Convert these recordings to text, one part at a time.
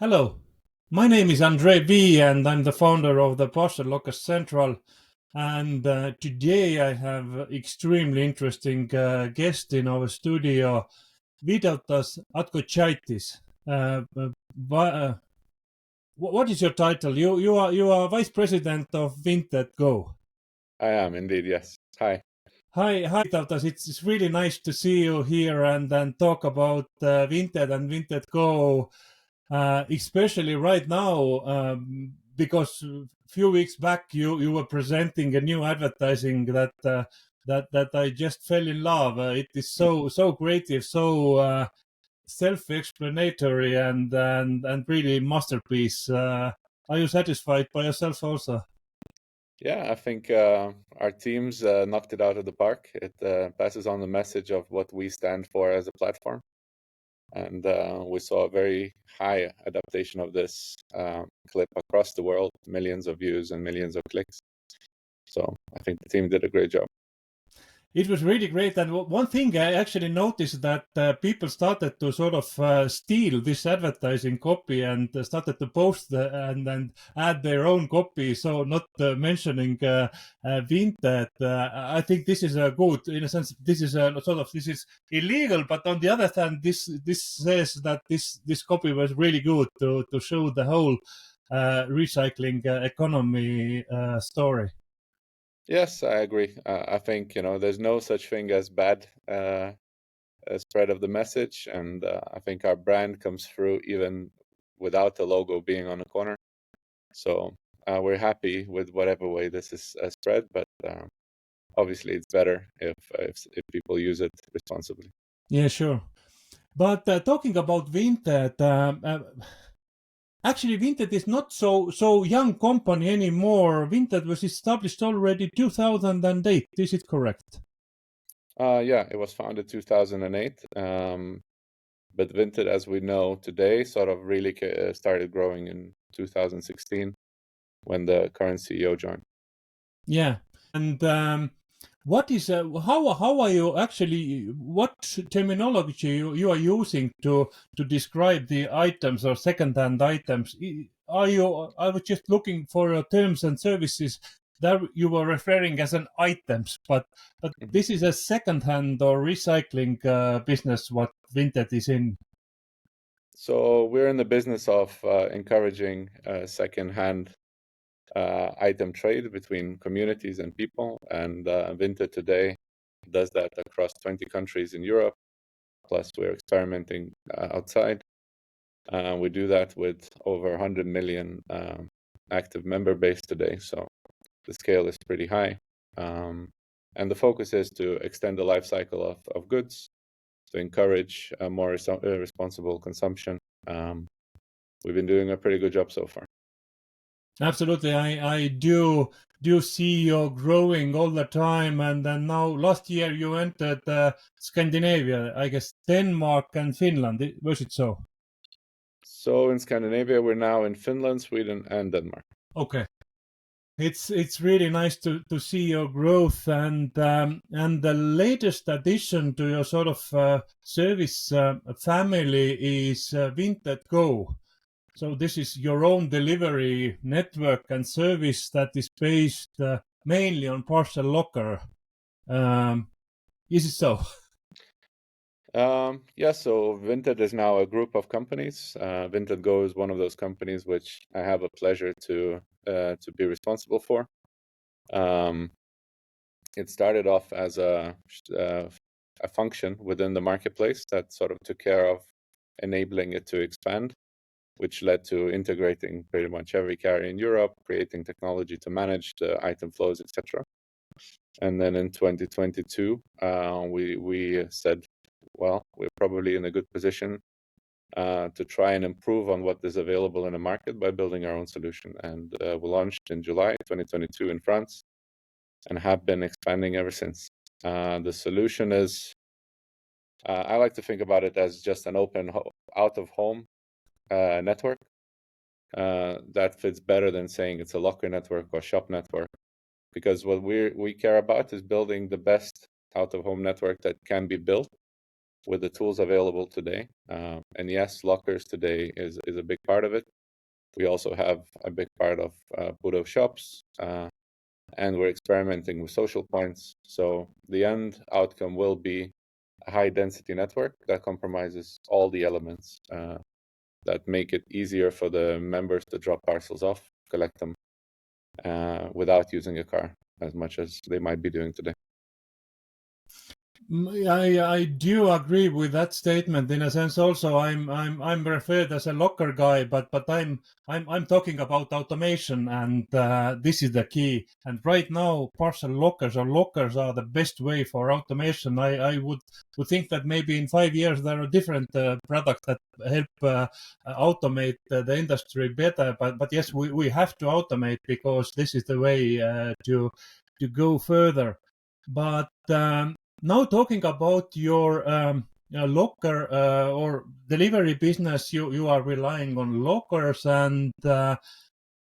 Hello, my name is Andre V, and I'm the founder of the Parcel Locker Central. And today I have extremely interesting guest in our studio, Vytautas Atkocaitis. What is your title? You are vice president of Vinted Go. I am indeed, yes. Hi. Hi, Vytautas. It's really nice to see you here and talk about Vinted and Vinted Go. Especially right now, because a few weeks back you were presenting a new advertising that I just fell in love. It is so creative, so self-explanatory, and really masterpiece. Are you satisfied by yourself also? Yeah, I think our teams knocked it out of the park. It passes on the message of what we stand for as a platform. And we saw a very high adaptation of this clip across the world, millions of views and millions of clicks. So I think the team did a great job. It was really great, and one thing I actually noticed that people started to sort of steal this advertising copy and started to post and add their own copy. So not mentioning Vinted. I think this is a good, in a sense. This is a sort of this is illegal, but on the other hand, this says that this copy was really good to show the whole recycling economy story. Yes, I agree. I think there's no such thing as bad spread of the message, and I think our brand comes through even without the logo being on the corner. So we're happy with whatever way this is spread, but obviously it's better if people use it responsibly. Yeah, sure. But talking about Vinted, actually, Vinted is not so young company anymore. Vinted was established already 2008. Is it correct? Yeah, it was founded 2008, but Vinted, as we know today, sort of really started growing in 2016 when the current CEO joined. Yeah, and what is how are you actually? What terminology you are using to describe the items or second-hand items? Are you? I was just looking for terms and services that you were referring as an items, but Mhm. this is a second-hand or recycling business. What Vinted is in. So we're in the business of encouraging second-hand item trade between communities and people, and Vinted today does that across 20 countries in Europe. Plus, we're experimenting outside. We do that with over 100 million active member base today, so the scale is pretty high. And the focus is to extend the life cycle of goods, to encourage more responsible consumption. We've been doing a pretty good job so far. Absolutely, I do see you growing all the time, and then now last year you entered Scandinavia, I guess Denmark and Finland. Was it so? So in Scandinavia, we're now in Finland, Sweden, and Denmark. Okay, it's really nice to see your growth, and the latest addition to your sort of service family is Vinted Go. So this is your own delivery network and service that is based mainly on parcel locker. Um, is it so? Yeah, so Vinted is now a group of companies. Vinted Go is one of those companies which I have a pleasure to be responsible for. It started off as a function within the marketplace that sort of took care of enabling it to expand, which led to integrating pretty much every carrier in Europe, creating technology to manage the item flows, etc. And then in 2022, we said, well, we're probably in a good position to try and improve on what is available in the market by building our own solution. And we launched in July 2022 in France and have been expanding ever since. The solution is, I like to think about it as just an open out-of-home network. That fits better than saying it's a locker network or shop network, because what we care about is building the best out-of-home network that can be built with the tools available today. And yes, lockers today is a big part of it. We also have a big part of PUDO shops, and we're experimenting with social points. So the end outcome will be a high density network that compromises all the elements that make it easier for the members to drop parcels off, collect them without using a car as much as they might be doing today. I do agree with that statement in a sense. Also, I'm referred as a locker guy, but I'm talking about automation, and this is the key. And right now, parcel lockers or lockers are the best way for automation. I would think that maybe in 5 years there are different products that help automate the industry better. But yes, we have to automate because this is the way to go further. But now talking about your locker or delivery business, you are relying on lockers, and the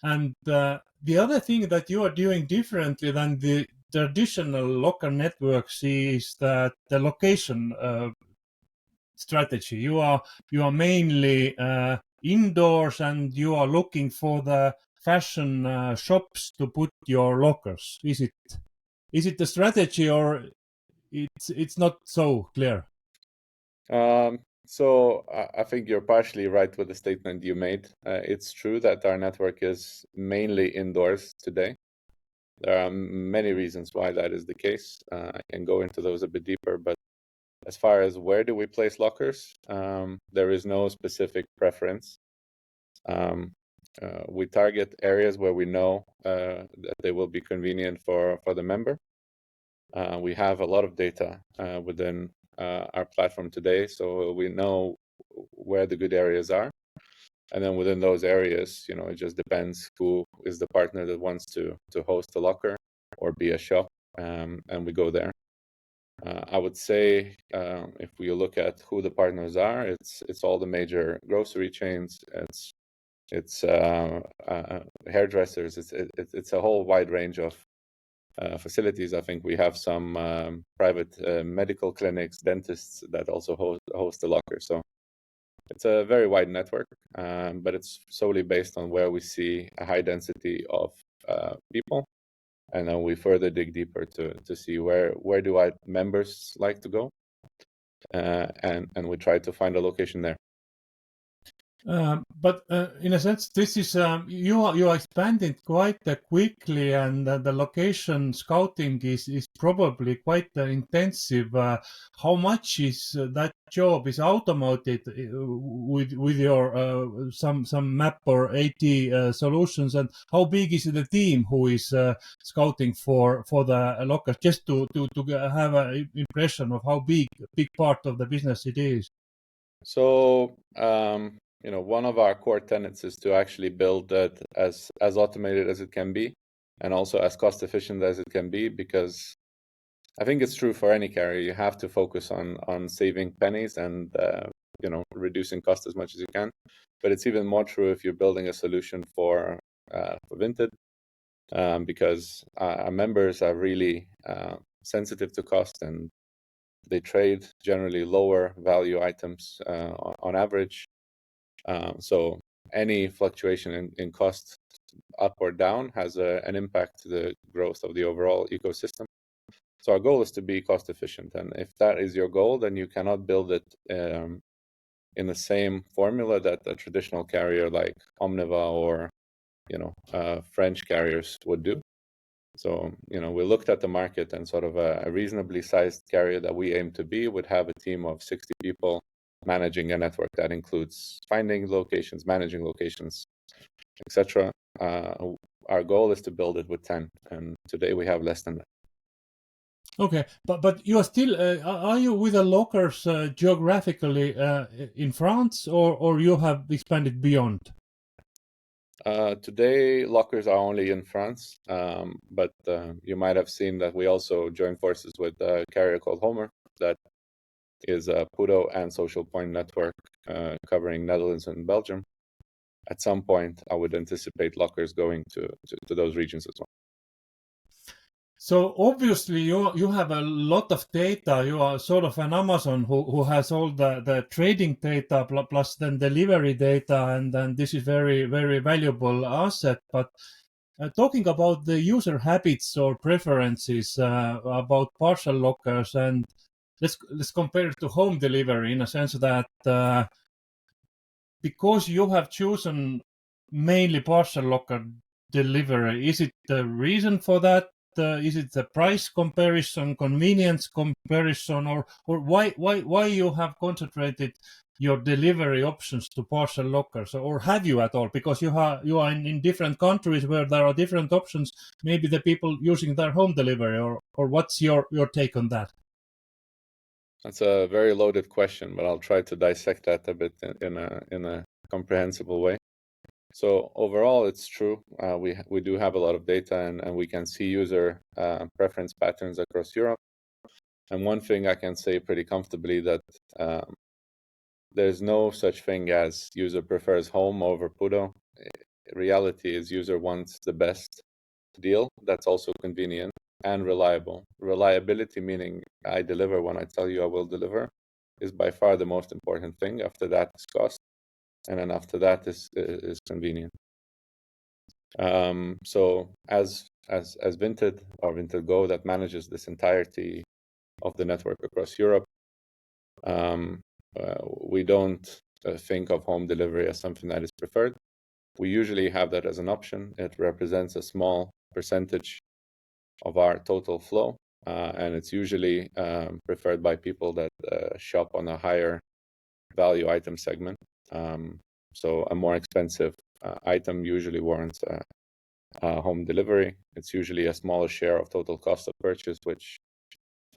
other thing that you are doing differently than the traditional locker networks is that the location strategy. You are mainly indoors, and you are looking for the fashion shops to put your lockers. Is it the strategy, or it's not so clear? So I think you're partially right with the statement you made. It's true that our network is mainly indoors today. There are many reasons why that is the case. I can go into those a bit deeper, but as far as where do we place lockers, there is no specific preference. We target areas where we know that they will be convenient for the member. We have a lot of data within our platform today, so we know where the good areas are. And then within those areas, it just depends who is the partner that wants to host a locker or be a shop, and we go there. I would say if we look at who the partners are, it's all the major grocery chains. It's hairdressers. It's a whole wide range of facilities. I think we have some private medical clinics, dentists that also host the locker. So it's a very wide network, but it's solely based on where we see a high density of people. And then we further dig deeper to see where do our members like to go, and we try to find a location there. But in a sense, this is you are expanding quite quickly, and the location scouting is probably quite intensive. How much is that job is automated with your some map or AT solutions, and how big is the team who is scouting for the lockers? Just to have an impression of how big part of the business it is. So one of our core tenets is to actually build that as automated as it can be, and also as cost efficient as it can be, because I think it's true for any carrier. You have to focus on saving pennies and reducing cost as much as you can. But it's even more true if you're building a solution for Vinted, because our members are really sensitive to cost, and they trade generally lower value items on average. So any fluctuation in cost up or down has an impact to the growth of the overall ecosystem. So our goal is to be cost efficient. And if that is your goal, then you cannot build it in the same formula that a traditional carrier like Omniva or French carriers would do. So we looked at the market, and sort of a reasonably sized carrier that we aim to be would have a team of 60 people managing a network that includes finding locations, managing locations, etc. Our goal is to build it with 10, and today we have less than that. Okay, but you are still are you with the lockers geographically in France, or you have expanded beyond? Today lockers are only in France, but you might have seen that we also joined forces with a carrier called Homer that is a PUDO and social point network covering Netherlands and Belgium. At some point, I would anticipate lockers going to those regions as well. So obviously you have a lot of data. You are sort of an Amazon who has all the trading data plus then delivery data, and then this is very, very valuable asset. But talking about the user habits or preferences about parcel lockers, and let's compare it to home delivery in a sense that because you have chosen mainly parcel locker delivery, is it the reason for that? Is it the price comparison, convenience comparison, or why you have concentrated your delivery options to parcel lockers, or have you at all? Because you are in different countries where there are different options. Maybe the people using their home delivery, or what's your take on that? That's a very loaded question, but I'll try to dissect that a bit in a comprehensible way. So overall, it's true. We do have a lot of data, and we can see user preference patterns across Europe. And one thing I can say pretty comfortably that there's no such thing as user prefers home over Pudo. Reality is user wants the best deal that's also convenient and reliable. Reliability, meaning I deliver when I tell you I will deliver, is by far the most important thing. After that is cost, and then after that is convenient. So as Vinted or Vinted Go that manages this entirety of the network across Europe, we don't think of home delivery as something that is preferred. We usually have that as an option. It represents a small percentage of our total flow, and it's usually preferred by people that shop on a higher value item segment. So a more expensive item usually warrants home delivery. It's usually a smaller share of total cost of purchase, which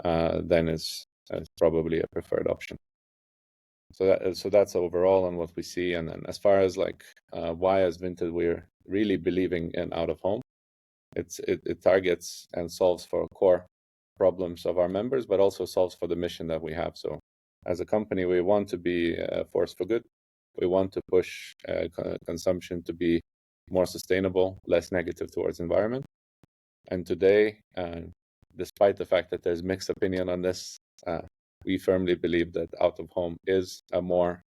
then is probably a preferred option. So that's overall on what we see. And then as far as like why as Vinted we're really believing in out of home, it targets and solves for core problems of our members, but also solves for the mission that we have. So as a company, we want to be a force for good. We want to push consumption to be more sustainable, less negative towards environment. And today, despite the fact that there's mixed opinion on this, we firmly believe that out of home is a more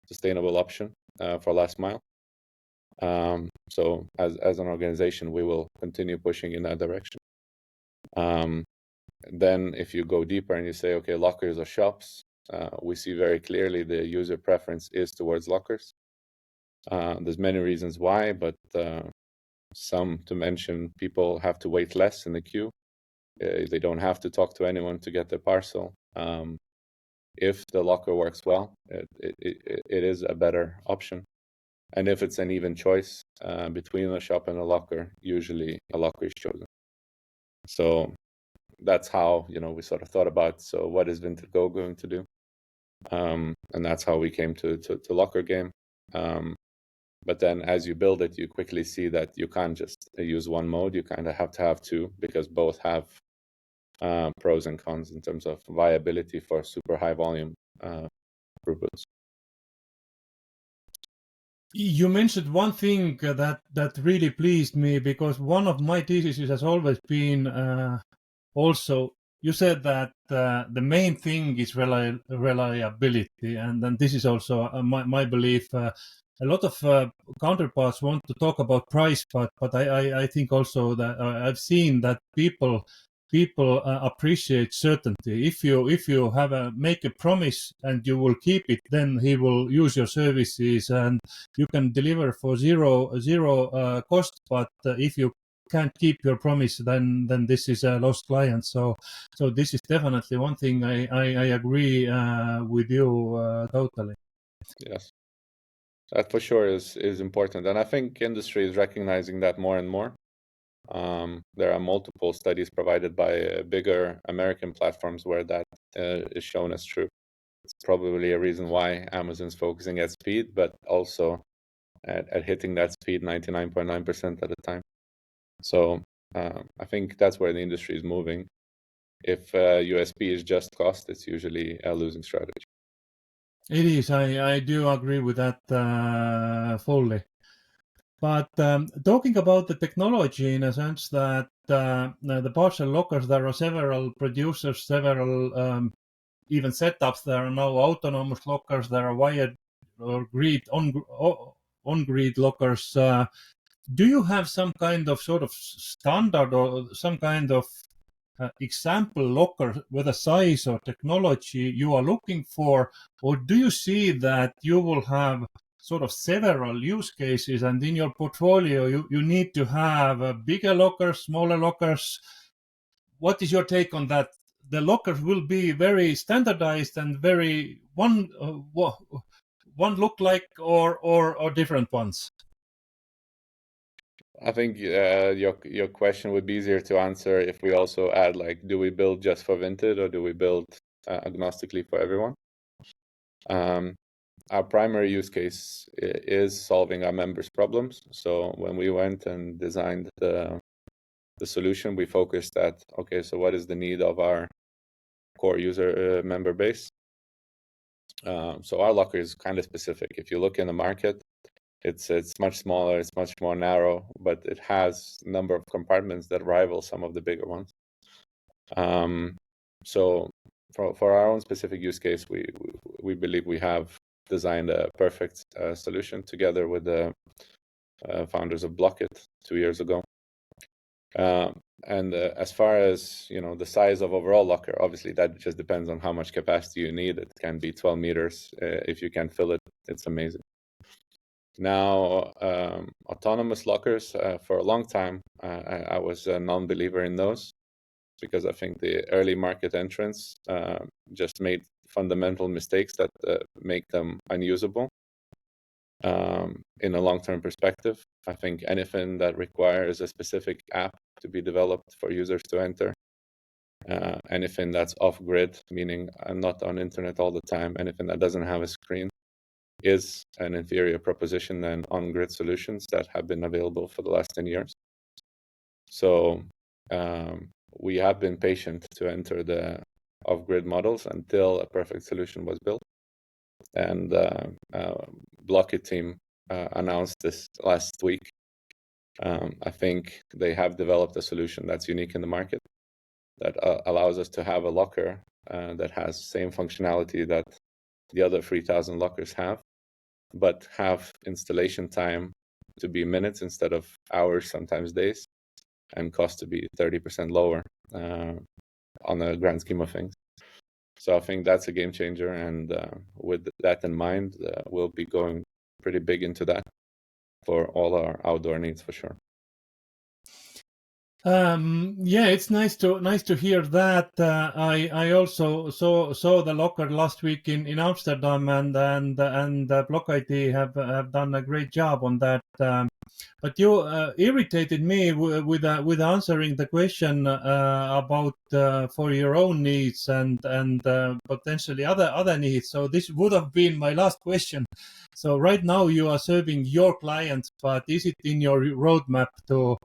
sustainable option for last mile. So as an organization, we will continue pushing in that direction. Then if you go deeper and you say, okay, lockers or shops, we see very clearly the user preference is towards lockers. There's many reasons why, but some to mention, people have to wait less in the queue. They don't have to talk to anyone to get their parcel. If the locker works well, it is a better option. And if it's an even choice between a shop and a locker, usually a locker is chosen. So that's how we sort of thought about. So what is Vinted Go going to do? And that's how we came to Locker Game. But then as you build it, you quickly see that you can't just use one mode. You kind of have to have two, because both have pros and cons in terms of viability for super high volume throughputs. You mentioned one thing that really pleased me, because one of my theses has always been also, you said that the main thing is reliability, and then this is also my belief. A lot of counterparts want to talk about price, but I think also that I've seen that people appreciate certainty. If you have make a promise and you will keep it, then he will use your services, and you can deliver for zero cost. But if you can't keep your promise, then this is a lost client. So this is definitely one thing I agree with you totally. Yes, that for sure is important, and I think industry is recognizing that more and more. There are multiple studies provided by bigger American platforms where that is shown as true. It's probably a reason why Amazon's focusing at speed, but also at hitting that speed 99.9% at a time. So I think that's where the industry is moving. If USP is just cost, it's usually a losing strategy. It is. I do agree with that fully. But talking about the technology in a sense that the parcel lockers, there are several producers, several even setups. There are now autonomous lockers, there are wired or on-grid lockers. Do you have some kind of sort of standard or some kind of example locker, whether size or technology you are looking for, or do you see that you will have sort of several use cases and in your portfolio you need to have bigger lockers, smaller lockers? What is your take on that? The lockers will be very standardized and very one look like or different ones? I think your question would be easier to answer if we also add, like, do we build just for Vinted or do we build agnostically for everyone? Our primary use case is solving our members' problems. So when we went and designed the solution, we focused at, okay, so what is the need of our core user member base? So our locker is kind of specific. If you look in the market, it's much smaller, it's much more narrow, but it has a number of compartments that rival some of the bigger ones. So for our own specific use case, we believe we have designed a perfect solution together with the founders of Blocket 2 years ago. And as far as the size of overall locker, obviously that just depends on how much capacity you need. It can be 12 meters. If you can fill it, it's amazing. Now, autonomous lockers, for a long time, I was a non-believer in those because I think the early market entrants just made fundamental mistakes that make them unusable in a long-term perspective. I think anything that requires a specific app to be developed for users to enter, anything that's off-grid, meaning I'm not on internet all the time, anything that doesn't have a screen, is an inferior proposition than on-grid solutions that have been available for the last 10 years. So we have been patient to enter the off-grid models until a perfect solution was built. And Blocket team announced this last week. I think they have developed a solution that's unique in the market that allows us to have a locker that has same functionality that the other 3,000 lockers have, but have installation time to be minutes instead of hours, sometimes days, and cost to be 30% lower on the grand scheme of things. So I think that's a game changer, and with that in mind, we'll be going pretty big into that for all our outdoor needs for sure. Yeah, it's nice to hear that. I also saw the locker last week in Amsterdam, and Block IT have done a great job on that. But you irritated me with answering the question about for your own needs and potentially other needs. So this would have been my last question. So right now you are serving your clients, but is it in your roadmap to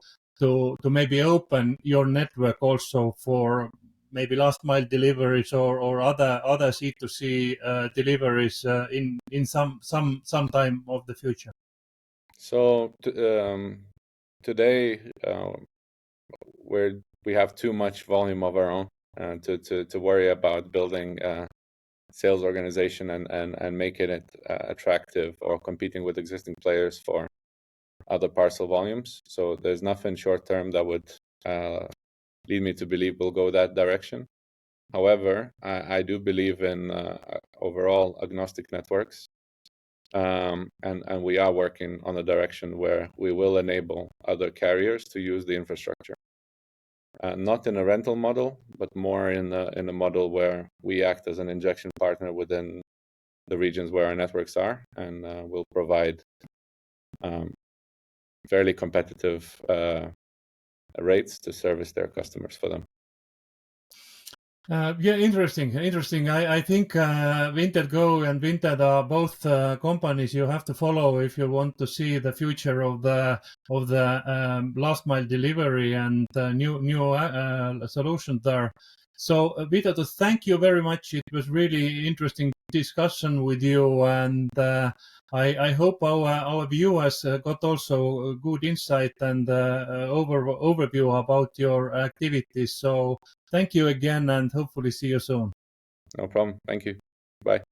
maybe open your network also for maybe last mile deliveries or other C2C deliveries in some time of the future? So today we have too much volume of our own to worry about building a sales organization and making it attractive or competing with existing players for other parcel volumes. So there's nothing short term that would lead me to believe we'll go that direction. However, I do believe in overall agnostic networks, and we are working on a direction where we will enable other carriers to use the infrastructure, not in a rental model, but more in a model where we act as an injection partner within the regions where our networks are, and will provide fairly competitive rates to service their customers for them. Yeah, interesting. I think Vinted Go and Vinted are both companies you have to follow if you want to see the future of the last mile delivery and new solutions there. So Vytautas, thank you very much. It was really interesting discussion with you, and I hope our viewers got also a good insight and overview about your activities. So thank you again, and hopefully see you soon. No problem. Thank you. Bye.